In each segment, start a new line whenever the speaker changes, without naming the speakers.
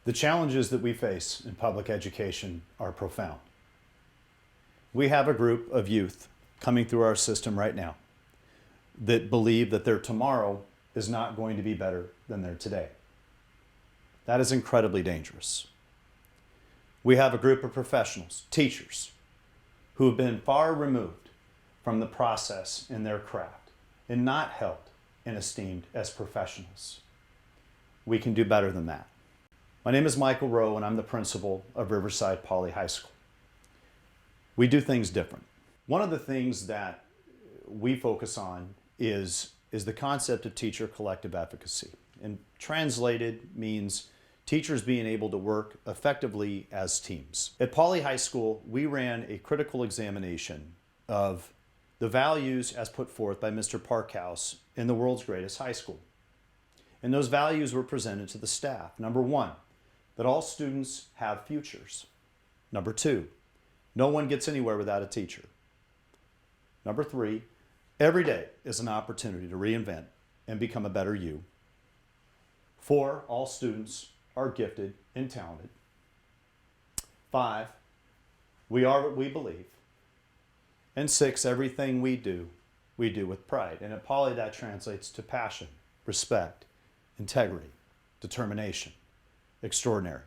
The challenges that we face in public education are profound. We have a group of youth coming through our system right now that believe that their tomorrow is not going to be better than their today. That is incredibly dangerous. We have a group of professionals, teachers, who have been far removed from the process in their craft and not held and esteemed as professionals. We can do better than that. My name is Michael Rowe, and I'm the principal of Riverside Poly High School. We do things different. One of the things that we focus on is the concept of teacher collective efficacy. And translated means teachers being able to work effectively as teams. At Poly High School, we ran a critical examination of the values as put forth by Mr. Parkhouse in the world's greatest high school. And those values were presented to the staff. Number one, that all students have futures. Number two, no one gets anywhere without a teacher. Number three, every day is an opportunity to reinvent and become a better you. Four, all students are gifted and talented. Five, we are what we believe. And six, everything we do with pride. And at Poly, that translates to passion, respect, integrity, determination, extraordinary.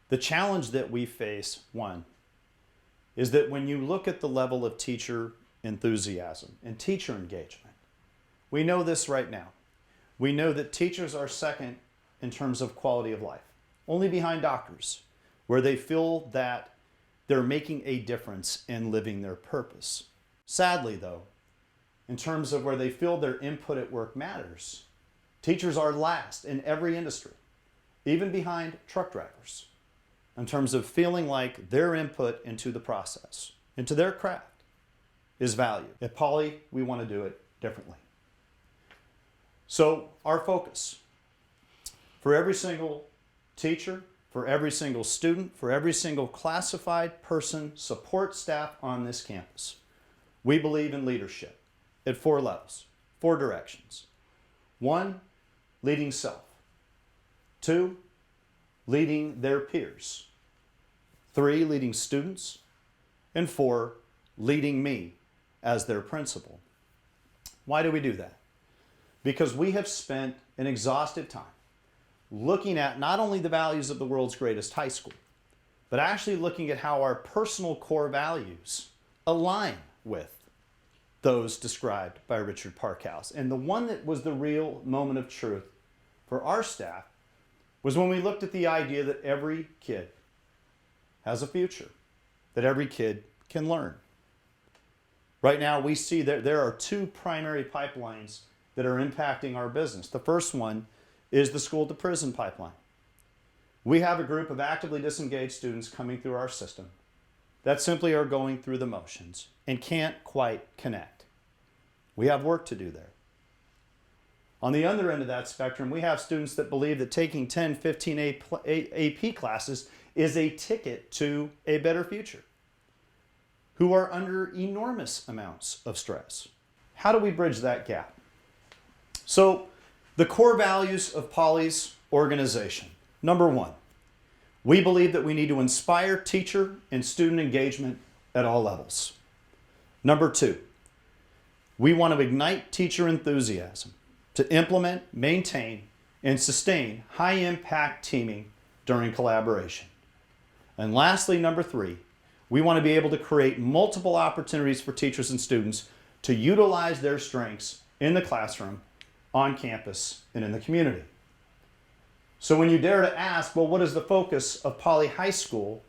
The challenge that we face, one, is that when you look at the level of teacher enthusiasm and teacher engagement, we know this right now. We know that teachers are second in terms of quality of life, only behind doctors, where they feel that they're making a difference in living their purpose. Sadly, though, in terms of where they feel their input at work matters, teachers are last in every industry, even behind truck drivers, in terms of feeling like their input into the process, into their craft, is valued. At Poly, we want to do it differently. So our focus for every single teacher, for every single student, for every single classified person, support staff on this campus, we believe in leadership at 4 levels, 4 directions. 1, leading self. 2, leading their peers. 3, leading students. And 4, leading me as their principal. Why do we do that? Because we have spent an exhaustive time looking at not only the values of the world's greatest high school, but actually looking at how our personal core values align with those described by Richard Parkhouse. And the one that was the real moment of truth for our staff was when we looked at the idea that every kid has a future, that every kid can learn. Right now, we see that there are 2 primary pipelines that are impacting our business. The first one is the school to prison pipeline. We have a group of actively disengaged students coming through our system that simply are going through the motions and can't quite connect. We have work to do there. On the other end of that spectrum, we have students that believe that taking 10, 15 AP classes is a ticket to a better future, who are under enormous amounts of stress. How do we bridge that gap? So, the core values of Poly's organization. Number 1, we believe that we need to inspire teacher and student engagement at all levels. Number 2, we want to ignite teacher enthusiasm to implement, maintain, and sustain high-impact teaming during collaboration. And lastly, number 3, we want to be able to create multiple opportunities for teachers and students to utilize their strengths in the classroom, on campus, and in the community. So when you dare to ask, well, what is the focus of Poly High School?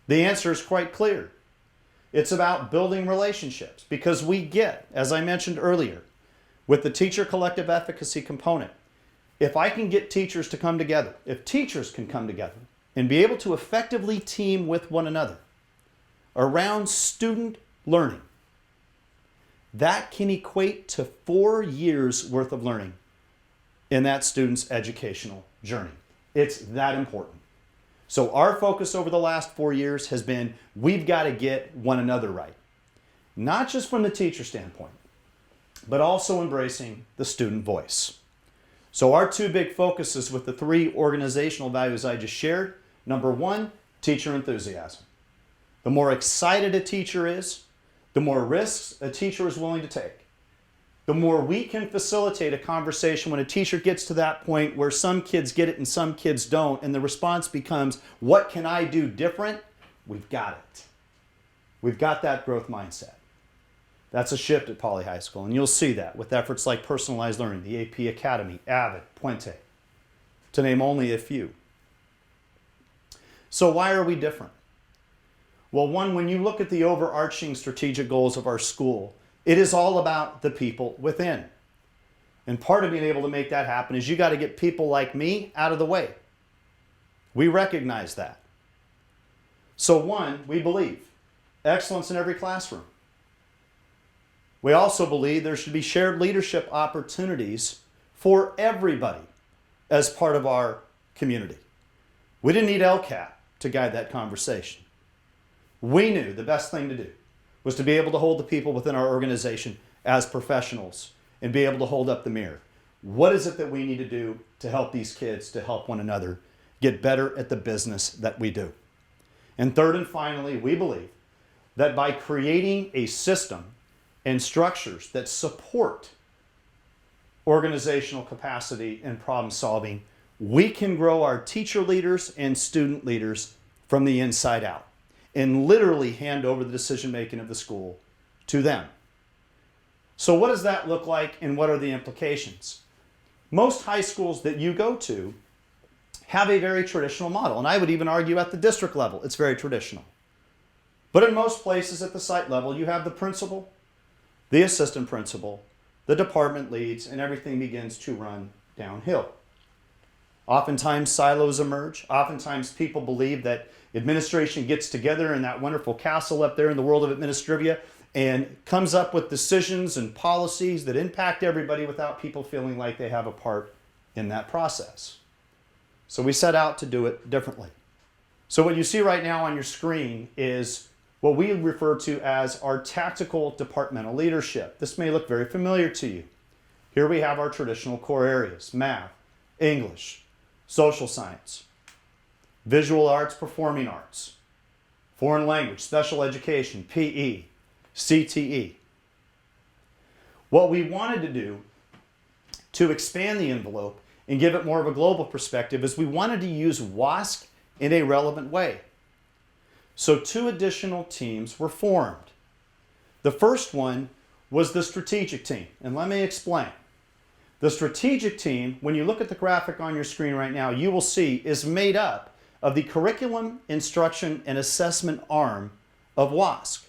The answer is quite clear. It's about building relationships, because we get, as I mentioned earlier, with the teacher collective efficacy component, if I can get teachers to come together, if teachers can come together and be able to effectively team with one another around student learning, that can equate to 4 years worth of learning in that student's educational journey. It's that important. So our focus over the last 4 years has been, we've got to get one another right. Not just from the teacher standpoint, but also embracing the student voice. So our two big focuses with the three organizational values I just shared. Number one, teacher enthusiasm. The more excited a teacher is, the more risks a teacher is willing to take. The more we can facilitate a conversation when a teacher gets to that point where some kids get it and some kids don't, and the response becomes, what can I do different? We've got it. We've got that growth mindset. That's a shift at Poly High School, and you'll see that with efforts like personalized learning, the AP Academy, Avid, Puente, to name only a few. So why are we different? Well, one, when you look at the overarching strategic goals of our school, it is all about the people within. And part of being able to make that happen is you got to get people like me out of the way. We recognize that. So one, we believe excellence in every classroom. We also believe there should be shared leadership opportunities for everybody as part of our community. We didn't need LCAP to guide that conversation. We knew the best thing to do was to be able to hold the people within our organization as professionals and be able to hold up the mirror. What is it that we need to do to help these kids, to help one another get better at the business that we do? And third and finally, we believe that by creating a system and structures that support organizational capacity and problem solving, we can grow our teacher leaders and student leaders from the inside out and literally hand over the decision making of the school to them. So what does that look like and what are the implications? Most high schools that you go to have a very traditional model, and I would even argue at the district level it's very traditional. But in most places at the site level, you have the principal, the assistant principal, the department leads, and everything begins to run downhill. Oftentimes silos emerge. Oftentimes people believe that administration gets together in that wonderful castle up there in the world of administrivia and comes up with decisions and policies that impact everybody without people feeling like they have a part in that process. So we set out to do it differently. So what you see right now on your screen is what we refer to as our tactical departmental leadership. This may look very familiar to you. Here we have our traditional core areas: math, English, social science, visual arts, performing arts, foreign language, special education, PE, CTE. What we wanted to do to expand the envelope and give it more of a global perspective is we wanted to use WASC in a relevant way. So two additional teams were formed. The first one was the strategic team, and let me explain. The strategic team, when you look at the graphic on your screen right now, you will see is made up of the curriculum, instruction, and assessment arm of WASC.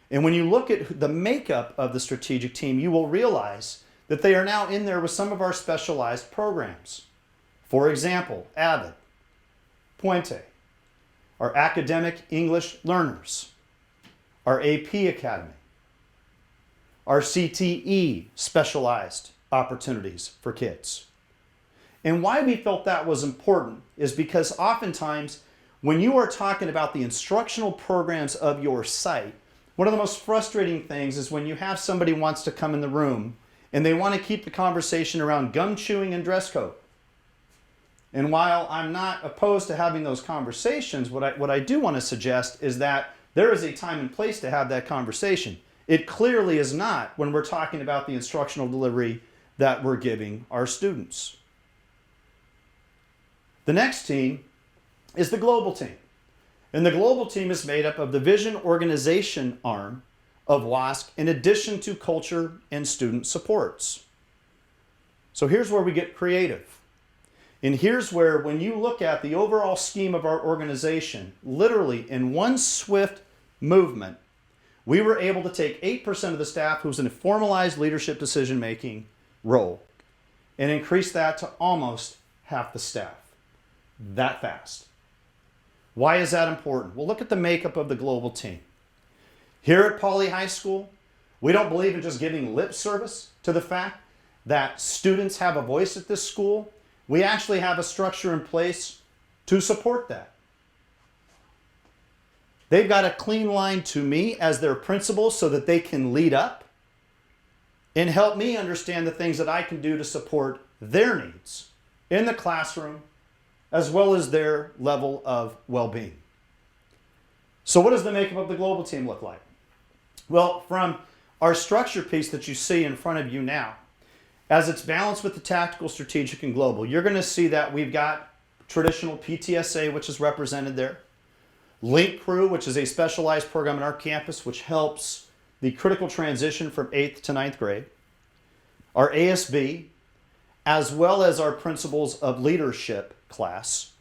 And when you look at the makeup of the strategic team, you will realize that they are now in there with some of our specialized programs. For example, Avid, Puente, our academic English learners, our AP Academy, our CTE specialized opportunities for kids. And why we felt that was important is because oftentimes when you are talking about the instructional programs of your site, one of the most frustrating things is when you have somebody who wants to come in the room and they want to keep the conversation around gum chewing and dress code. And while I'm not opposed to having those conversations, what I do want to suggest is that there is a time and place to have that conversation. It clearly is not when we're talking about the instructional delivery that we're giving our students. The next team is the global team. And the global team is made up of the vision organization arm of WASC in addition to culture and student supports. So here's where we get creative. And here's where, when you look at the overall scheme of our organization, literally in one swift movement, we were able to take 8% of the staff who's in a formalized leadership decision-making role and increase that to almost half the staff. That fast. Why is that important? Well, look at the makeup of the global team. Here at Poly High School, we don't believe in just giving lip service to the fact that students have a voice at this school. We actually have a structure in place to support that. They've got a clean line to me as their principal so that they can lead up and help me understand the things that I can do to support their needs in the classroom as well as their level of well-being. So what does the makeup of the global team look like? Well, from our structure piece that you see in front of you now, as it's balanced with the tactical, strategic, and global, you're going to see that we've got traditional PTSA, which is represented there. Link Crew, which is a specialized program on our campus, which helps the critical transition from 8th to 9th grade. Our ASB, as well as our Principles of Leadership class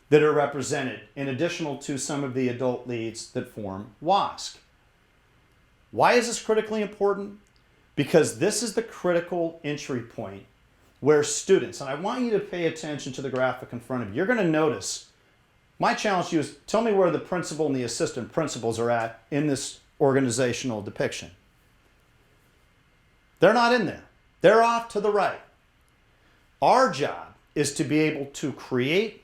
that are represented in addition to some of the adult leads that form WASC. Why is this critically important? Because this is the critical entry point where students, and I want you to pay attention to the graphic in front of you. You're going to notice, my challenge to you is tell me where the principal and the assistant principals are at in this organizational depiction. They're not in there. They're off to the right. Our job is to be able to create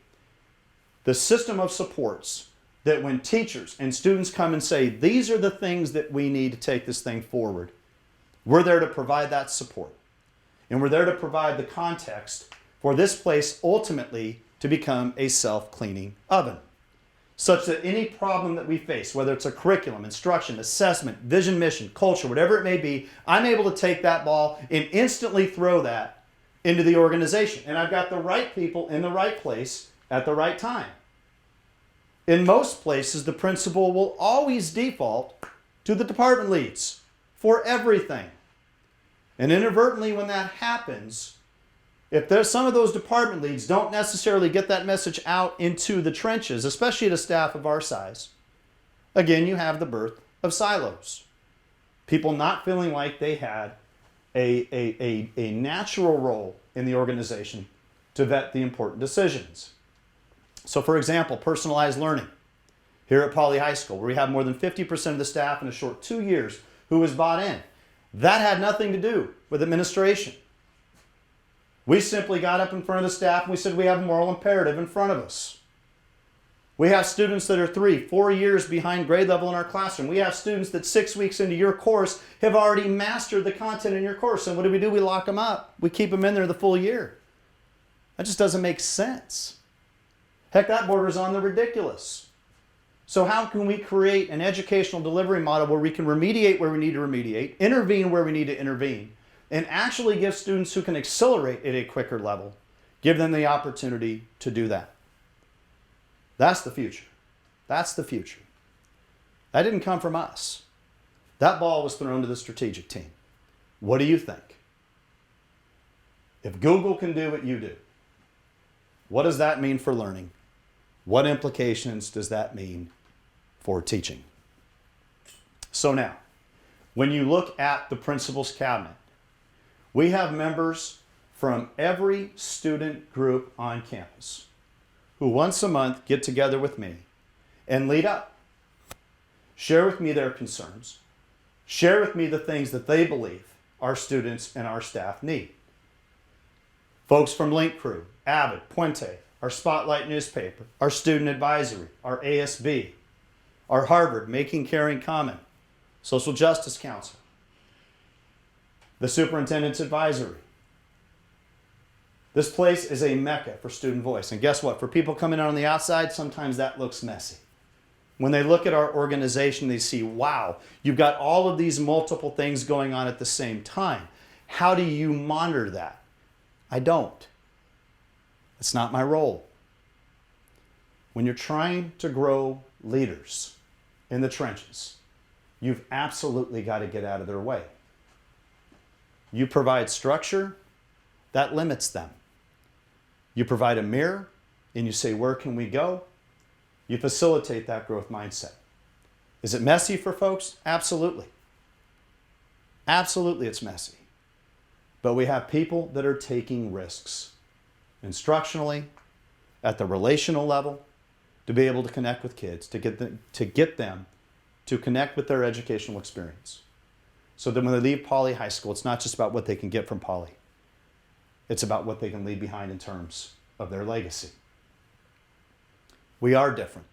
the system of supports that when teachers and students come and say, these are the things that we need to take this thing forward, we're there to provide that support. And we're there to provide the context for this place ultimately to become a self-cleaning oven, such that any problem that we face, whether it's a curriculum, instruction, assessment, vision, mission, culture, whatever it may be, I'm able to take that ball and instantly throw that into the organization. And I've got the right people in the right place at the right time. In most places, the principal will always default to the department leads for everything. And inadvertently, when that happens, if there's some of those department leads don't necessarily get that message out into the trenches, especially at a staff of our size, again, you have the birth of silos. People not feeling like they had a natural role in the organization to vet the important decisions. So for example, personalized learning. Here at Poly High School, where we have more than 50% of the staff in a short 2 years who was bought in. That had nothing to do with administration. We simply got up in front of the staff and we said we have a moral imperative in front of us. We have students that are 3, 4 years behind grade level in our classroom. We have students that 6 weeks into your course have already mastered the content in your course. And what do? We lock them up. We keep them in there the full year. That just doesn't make sense. Heck, that borders on the ridiculous. So how can we create an educational delivery model where we can remediate where we need to remediate, intervene where we need to intervene, and actually give students who can accelerate at a quicker level, give them the opportunity to do that? That's the future. That's the future. That didn't come from us. That ball was thrown to the strategic team. What do you think? If Google can do what you do, what does that mean for learning? What implications does that mean for teaching? So now, when you look at the principal's cabinet, we have members from every student group on campus who once a month get together with me and lead up. Share with me their concerns. Share with me the things that they believe our students and our staff need. Folks from Link Crew, Avid, Puente, our Spotlight newspaper, our student advisory, our ASB, our Harvard Making Caring Common, Social Justice Council, the Superintendent's Advisory. This place is a mecca for student voice. And guess what? For people coming in on the outside, sometimes that looks messy. When they look at our organization, they see, wow, you've got all of these multiple things going on at the same time. How do you monitor that? I don't. It's not my role. When you're trying to grow leaders in the trenches, you've absolutely got to get out of their way. You provide structure, that limits them. You provide a mirror, and you say, where can we go? You facilitate that growth mindset. Is it messy for folks? Absolutely. Absolutely it's messy. But we have people that are taking risks instructionally, at the relational level, to be able to connect with kids, to get them to connect with their educational experience. So that when they leave Poly High School, it's not just about what they can get from Poly. It's about what they can leave behind in terms of their legacy. We are different.